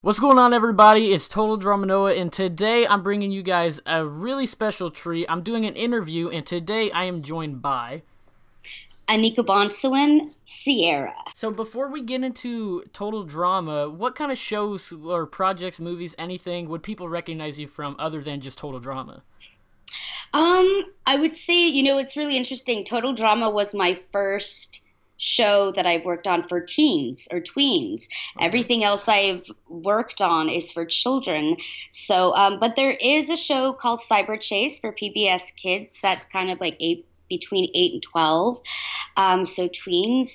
What's going on, everybody? It's Total Drama Noah, and today I'm bringing you guys a really special treat. I'm doing an interview, and today I am joined by Annick, Obonsawin, Sierra. So before we get into Total Drama, what kind of shows or projects, movies, anything would people recognize you from other than just Total Drama? I would say, it's really interesting. Total Drama was my first show that I've worked on for teens or tweens. Okay. Everything else I've worked on is for children. So, but there is a show called Cyber Chase for PBS Kids that's kind of like between 8 and 12. So tweens.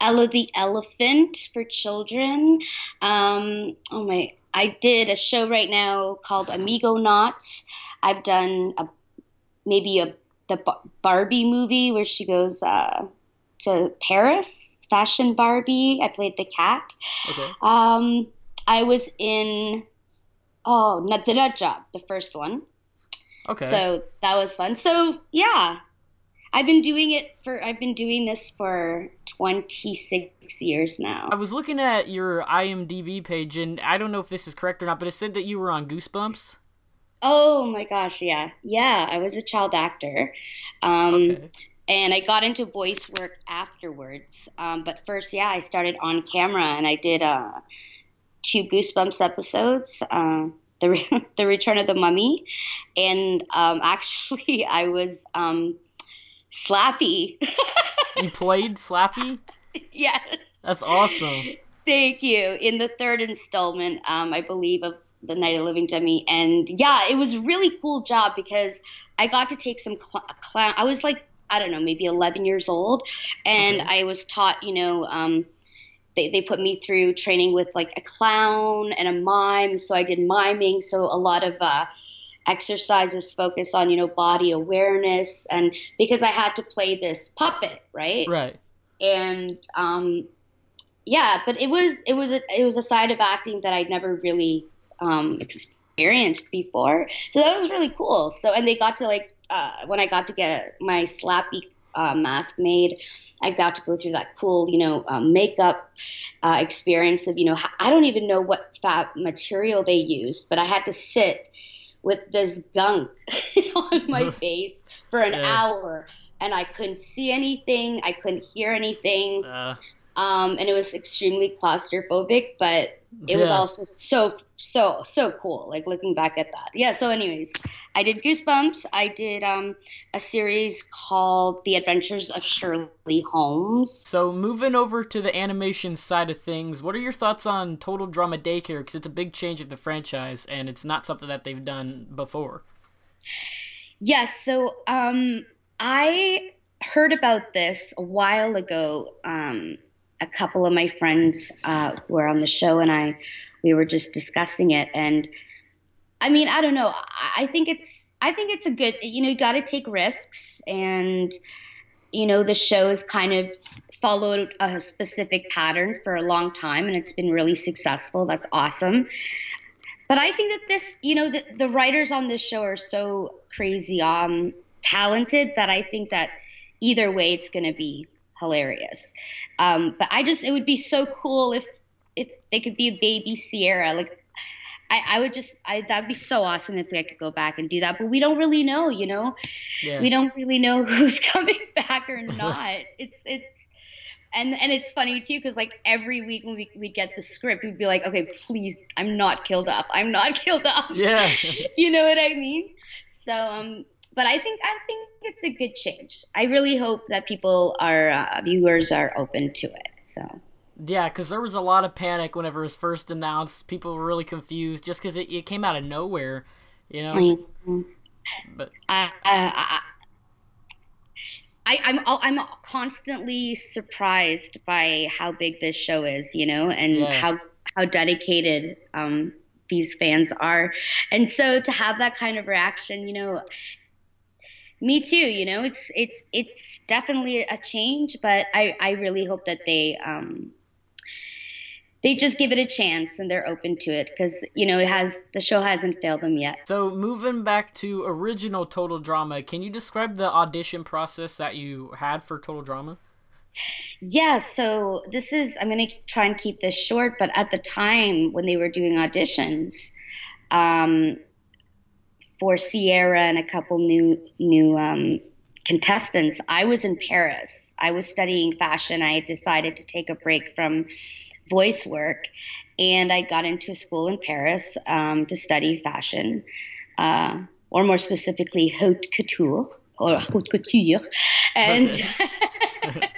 Ella the Elephant for children. I did a show right now called Amigo Knots. I've done the Barbie movie where she goes to Paris, Fashion Barbie. I played the cat. Okay. I was in the Nut Job, the first one. Okay. So that was fun. So yeah, I've been doing this for 26 years I now. was looking at your IMDb page, and I don't know if this is correct or not, but it said that you were on Goosebumps. Oh my gosh, yeah. Yeah, I was a child actor. Um, Okay. and I got into voice work afterwards. But first, yeah, I started on camera and I did two Goosebumps episodes, The Return of the Mummy, and actually I was Slappy. You played Slappy? Yes. That's awesome. Thank you. In the third installment, I believe, of The Night of Living Dummy. And yeah, it was a really cool job because I got to take some clown. I was like, I don't know, maybe 11 years old. And Okay. I was taught, they put me through training with like a clown and a mime. So I did miming. So a lot of exercises focus on, body awareness. And because I had to play this puppet, right? Right. And yeah, but it was a side of acting that I'd never really experienced before. So that was really cool. So and they got to when I got to get my Slappy mask made, I got to go through that cool makeup experience of I don't even know what fat material they used, but I had to sit with this gunk on my face for an Yeah. hour. And I couldn't see anything. I couldn't hear anything. Uh, And it was extremely claustrophobic, but it was yeah. also so cool. Like looking back at that. Yeah. So, anyways, I did Goosebumps. I did a series called The Adventures of Shirley Holmes. So moving over to the animation side of things, what are your thoughts on Total Drama Daycare? Because it's a big change of the franchise, and it's not something that they've done before. Yes. So, I heard about this a while ago. A couple of my friends were on the show, and we were just discussing it. And I mean, I don't know. I think it's a good. You got to take risks, and the show has kind of followed a specific pattern for a long time, and it's been really successful. That's awesome. But I think that the writers on this show are so crazy, talented that I think that either way it's going to be hilarious. But it would be so cool if they could be a baby Sierra. Like that'd be so awesome if I could go back and do that. But we don't really know. Yeah. We don't really know who's coming back or not. And it's funny too because like every week when we get the script, we'd be like, okay, please, I'm not killed off. I'm not killed off. Yeah. You know what I mean? So but I think it's a good change. I really hope that people are viewers are open to it. So Yeah, because there was a lot of panic whenever it was first announced. People were really confused just because it came out of nowhere, you know? mm, But I, I, I'm constantly surprised by how big this show is, and yeah. how dedicated these fans are, and so to have that kind of reaction, me too. It's definitely a change, but I really hope that they just give it a chance and they're open to it because the show hasn't failed them yet. So moving back to original Total Drama, can you describe the audition process that you had for Total Drama? Yeah, so I'm going to try and keep this short, but at the time when they were doing auditions, um, for Sierra and a couple new contestants, I was in Paris. I was studying fashion. I had decided to take a break from voice work, and I got into a school in Paris to study fashion, or more specifically, haute couture or haute couture, and Okay.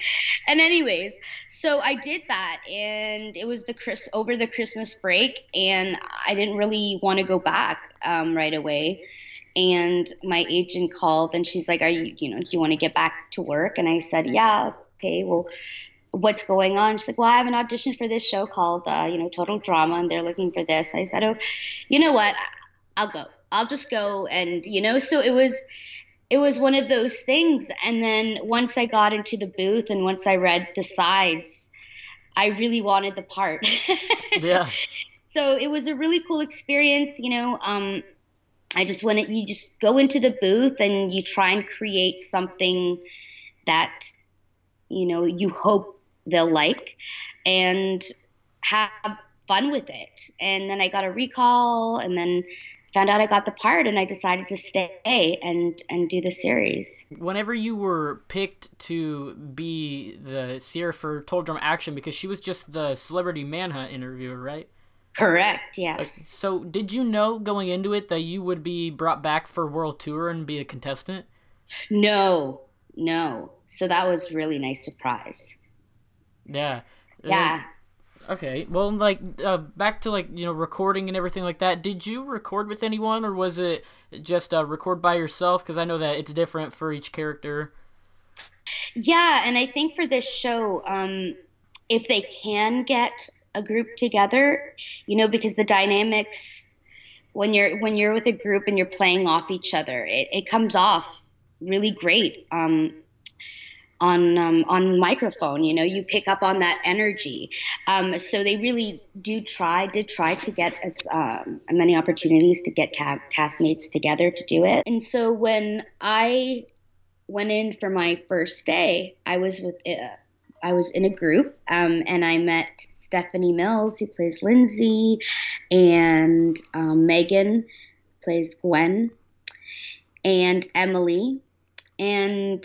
and anyways, so I did that, and it was over the Christmas break, and I didn't really want to go back right away. And my agent called, and she's like, do you want to get back to work?" And I said, "Yeah, okay. Well, what's going on?" She's like, "Well, I have an audition for this show called, Total Drama, and they're looking for this." I said, "Oh, you know what? I'll go. I'll just go." And so it was one of those things. And then once I got into the booth and once I read the sides, I really wanted the part. Yeah. So it was a really cool experience. I just wanted you just go into the booth and you try and create something that you hope they'll like and have fun with it. And then I got a recall and then found out I got the part and I decided to stay and do the series. Whenever you were picked to be the Sierra for Total Drama Action, because she was just the Celebrity Manhunt interviewer, right? Correct, yes. So did you know going into it that you would be brought back for World Tour and be a contestant? No, no. So that was really nice surprise. Yeah. Yeah. Okay. Well, back to recording and everything like that. Did you record with anyone, or was it just record by yourself? Because I know that it's different for each character. Yeah, and I think for this show, if they can get a group together, because the dynamics when you're with a group and you're playing off each other, it comes off really great on microphone. You pick up on that energy. So they really did try to get as many opportunities to get castmates together to do it. And so when I went in for my first day, I was in a group, and I met Stephanie Mills, who plays Lindsay, and Megan plays Gwen, and Emily, and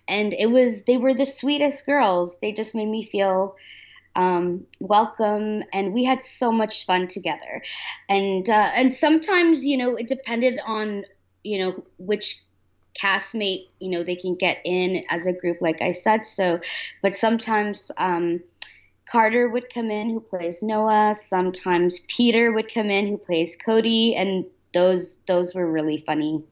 they were the sweetest girls. They just made me feel welcome, and we had so much fun together. And sometimes, it depended on which castmate they can get in as a group, like I said. So, but sometimes Carter would come in, who plays Noah. Sometimes Peter would come in, who plays Cody, and those were really funny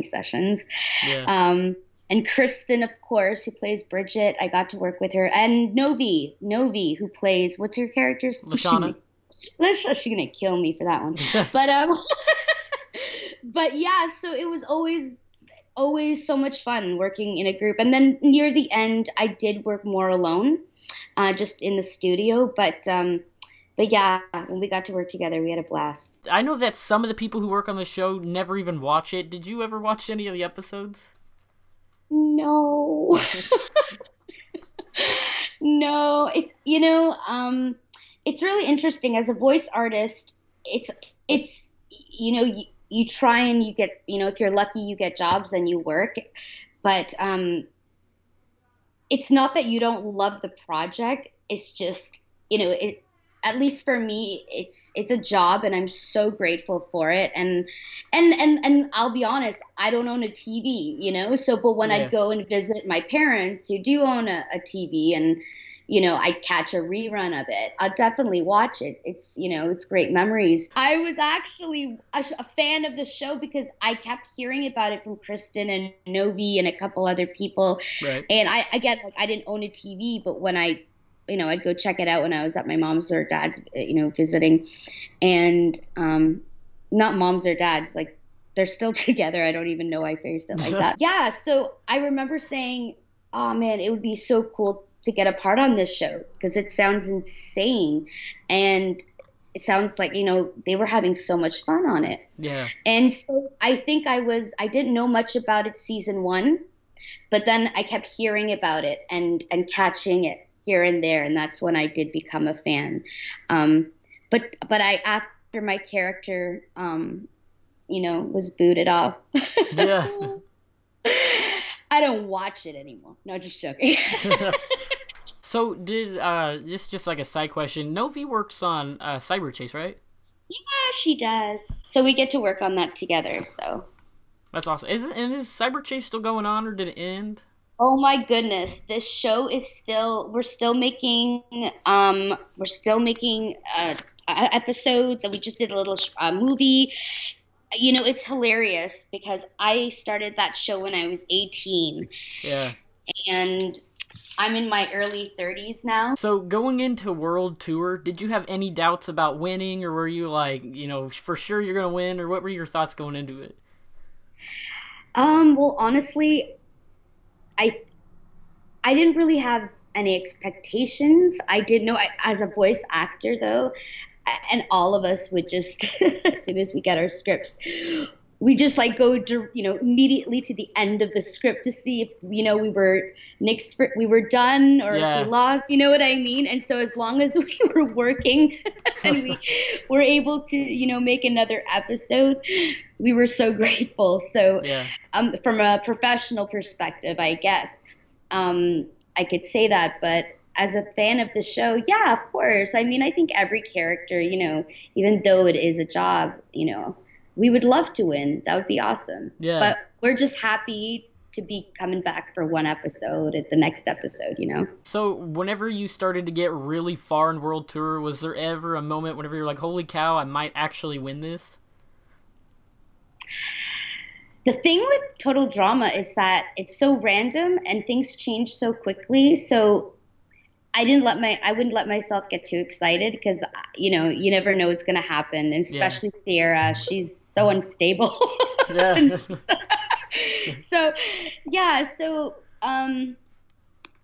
sessions. Yeah. And Kristen, of course, who plays Bridget. I got to work with her. And Novi, who plays, what's your character's? Lashana. She's gonna kill me for that one. But but yeah, so it was always so much fun working in a group. And then near the end, I did work more alone, just in the studio. But yeah, when we got to work together, we had a blast. I know that some of the people who work on the show never even watch it. Did you ever watch any of the episodes? No. No, it's really interesting as a voice artist. It's you try and you get, if you're lucky, you get jobs and you work, but it's not that you don't love the project. It's just, at least for me, it's a job, and I'm so grateful for it. And I'll be honest, I don't own a TV, so, but when I go and visit my parents who do own a TV, and I catch a rerun of it, I'll definitely watch it. It's great memories. I was actually a fan of the show because I kept hearing about it from Kristen and Novi and a couple other people. Right. And I didn't own a TV, but when I'd go check it out when I was at my mom's or dad's, visiting, and not mom's or dad's, like they're still together. I don't even know why I phrased it like that. Yeah. So I remember saying, "Oh man, it would be so cool to get a part on this show because it sounds insane." And it sounds like, they were having so much fun on it. Yeah. And so I think I didn't know much about it season 1. But then I kept hearing about it and catching it here and there, and that's when I did become a fan. Um, but I after my character, was booted off. Yeah. I don't watch it anymore. No, just joking. So did just like a side question. Novi works on Cyber Chase, right? Yeah, she does. So we get to work on that together. So. That's awesome. Is Cyber Chase still going on or did it end? Oh my goodness, this show is still we're still making episodes, and we just did a little movie. It's hilarious because I started that show when I was 18 Yeah. and I'm in my early 30s now. So going into World Tour, did you have any doubts about winning, or were you like, for sure you're gonna win, or what were your thoughts going into it? Well, honestly, I I didn't really have any expectations. I did know as a voice actor though, and all of us would just as soon as we get our scripts, we just like go to, immediately to the end of the script to see if we were done or if we Yeah. lost, you know what I mean? And so as long as we were working and we were able to, make another episode, we were so grateful. So Yeah. from a professional perspective, I guess, I could say that, but as a fan of the show, yeah, of course. I mean, I think every character, even though it is a job, we would love to win. That would be awesome. Yeah. But we're just happy to be coming back for one episode at the next episode. So whenever you started to get really far in World Tour, was there ever a moment whenever you're like, holy cow, I might actually win this? The thing with Total Drama is that it's so random and things change so quickly. So I wouldn't let myself get too excited because, you never know what's going to happen. And Yeah. especially Sierra, she's so unstable. Yeah. So, yeah. So,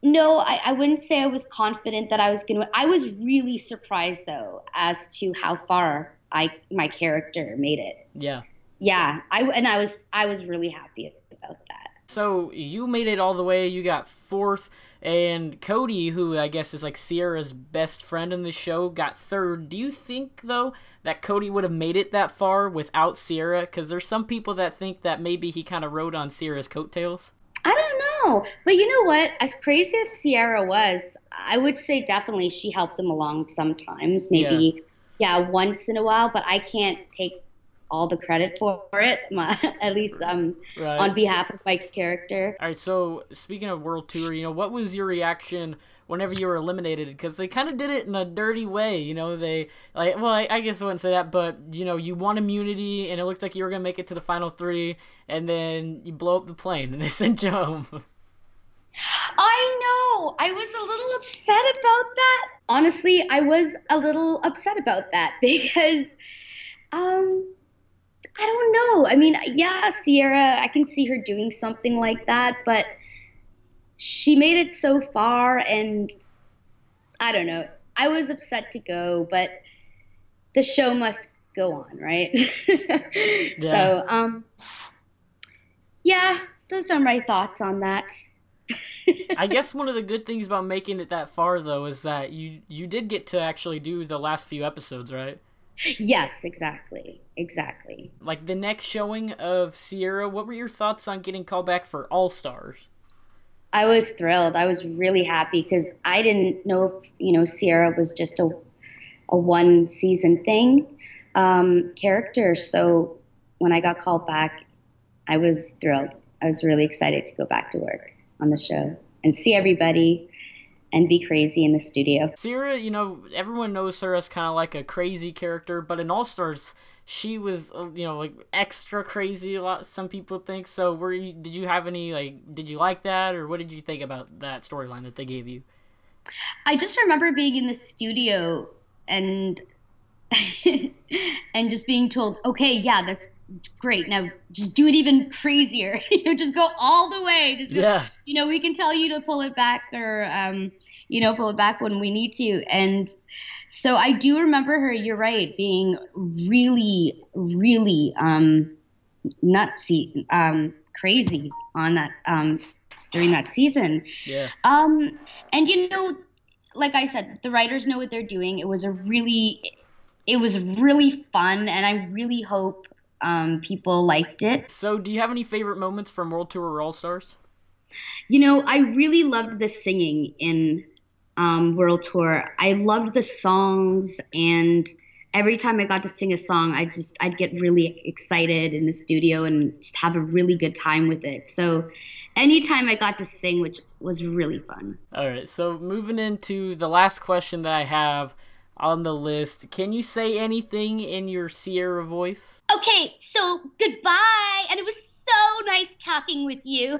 no, I wouldn't say I was confident that I was going to. I was really surprised though as to how far my character made it. Yeah. Yeah, I was really happy about that. So you made it all the way. You got fourth, and Cody, who I guess is like Sierra's best friend in the show, got third. Do you think though that Cody would have made it that far without Sierra? Because there's some people that think that maybe he kind of rode on Sierra's coattails. I don't know, but you know what? As crazy as Sierra was, I would say definitely she helped him along sometimes. Maybe, yeah, once in a while. But I can't take all the credit for it, at least Right. on behalf of my character. All right, so speaking of World Tour, what was your reaction whenever you were eliminated? Because they kind of did it in a dirty way, they like. Well, I guess I wouldn't say that, but you won immunity, and it looked like you were gonna make it to the final three, and then you blow up the plane, and they sent you home. I know. I was a little upset about that. Honestly, I was a little upset about that because, I don't know. I mean, yeah, Sierra, I can see her doing something like that, but she made it so far, and I don't know. I was upset to go, but the show must go on, right? Yeah. So, yeah, those are my thoughts on that. I guess one of the good things about making it that far, though, is that you did get to actually do the last few episodes, right? Yes, exactly. Exactly. Like the next showing of Sierra, what were your thoughts on getting called back for All Stars? I was thrilled. I was really happy because I didn't know if, Sierra was just a one season thing, character. So when I got called back, I was thrilled. I was really excited to go back to work on the show and see everybody and be crazy in the studio. Sierra, everyone knows her as kind of like a crazy character, but in All Stars, she was, like extra crazy. Some people think so. Did you have any did you like that, or what did you think about that storyline that they gave you? I just remember being in the studio and and just being told, okay, yeah, that's great. Now just do it even crazier. Just go all the way. Just Yeah. we can tell you to pull it back or pull it back when we need to. And so I do remember her, you're right, being really, really nutsy, crazy on that during that season. Yeah. And like I said, the writers know what they're doing. It was really fun, and I really hope people liked it. So, do you have any favorite moments from World Tour All Stars? I really loved the singing in World Tour. I loved the songs, and every time I got to sing a song, I'd get really excited in the studio and just have a really good time with it. So anytime I got to sing, which was really fun. All right, so moving into the last question that I have on the list, can you say anything in your Sierra voice? Okay, so goodbye, and it was so nice talking with you.